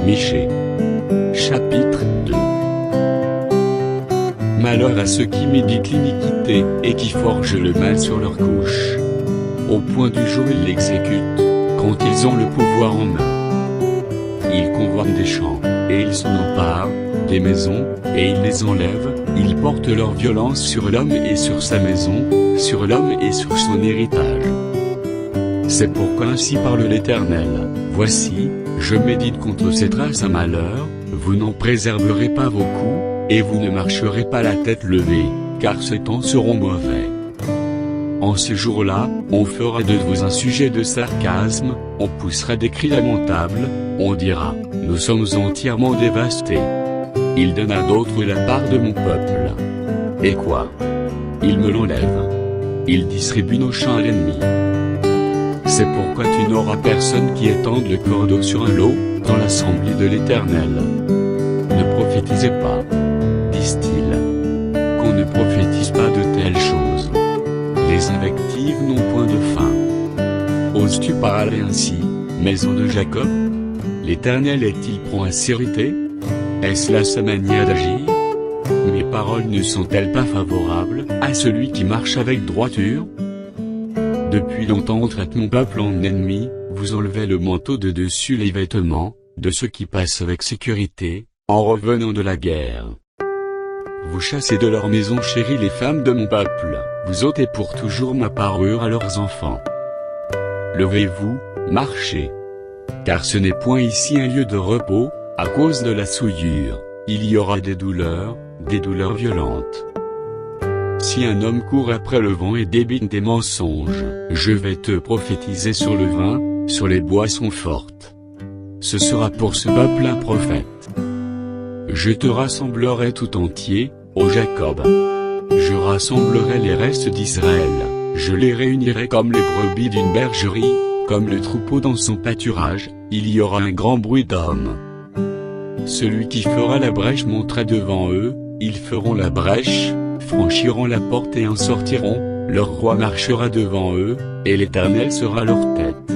Michée. Chapitre 2. Malheur à ceux qui méditent l'iniquité, et qui forgent le mal sur leur couche. Au point du jour ils l'exécutent, quand ils ont le pouvoir en main. Ils convoitent des champs, et ils s'en emparent, des maisons, et ils les enlèvent, ils portent leur violence sur l'homme et sur sa maison, sur l'homme et sur son héritage. C'est pourquoi ainsi parle l'Éternel, voici, je médite contre cette race un malheur, vous n'en préserverez pas vos coups, et vous ne marcherez pas la tête levée, car ces temps seront mauvais. En ce jour-là, on fera de vous un sujet de sarcasme, on poussera des cris lamentables, on dira, nous sommes entièrement dévastés. Il donne à d'autres la part de mon peuple. Et quoi? Il me l'enlève. Il distribue nos champs à l'ennemi. C'est pourquoi tu n'auras personne qui étende le cordeau sur un lot, dans l'assemblée de l'Éternel. Ne prophétisez pas, disent-ils. Qu'on ne prophétise pas de telles choses. Les invectives n'ont point de fin. Oses-tu parler ainsi, maison de Jacob? L'Éternel est-il prompt à s'irriter? Est-ce là sa manière d'agir? Mes paroles ne sont-elles pas favorables à celui qui marche avec droiture? Depuis longtemps on traite mon peuple en ennemi, vous enlevez le manteau de dessus les vêtements, de ceux qui passent avec sécurité, en revenant de la guerre. Vous chassez de leur maison chérie les femmes de mon peuple, vous ôtez pour toujours ma parure à leurs enfants. Levez-vous, marchez. Car ce n'est point ici un lieu de repos, à cause de la souillure, il y aura des douleurs violentes. Si un homme court après le vent et débite des mensonges, je vais te prophétiser sur le vin, sur les boissons fortes. Ce sera pour ce peuple un prophète. Je te rassemblerai tout entier, ô Jacob. Je rassemblerai les restes d'Israël, je les réunirai comme les brebis d'une bergerie, comme le troupeau dans son pâturage, il y aura un grand bruit d'hommes. Celui qui fera la brèche montera devant eux, ils feront la brèche, franchiront la porte et en sortiront, leur roi marchera devant eux, et l'Éternel sera leur tête.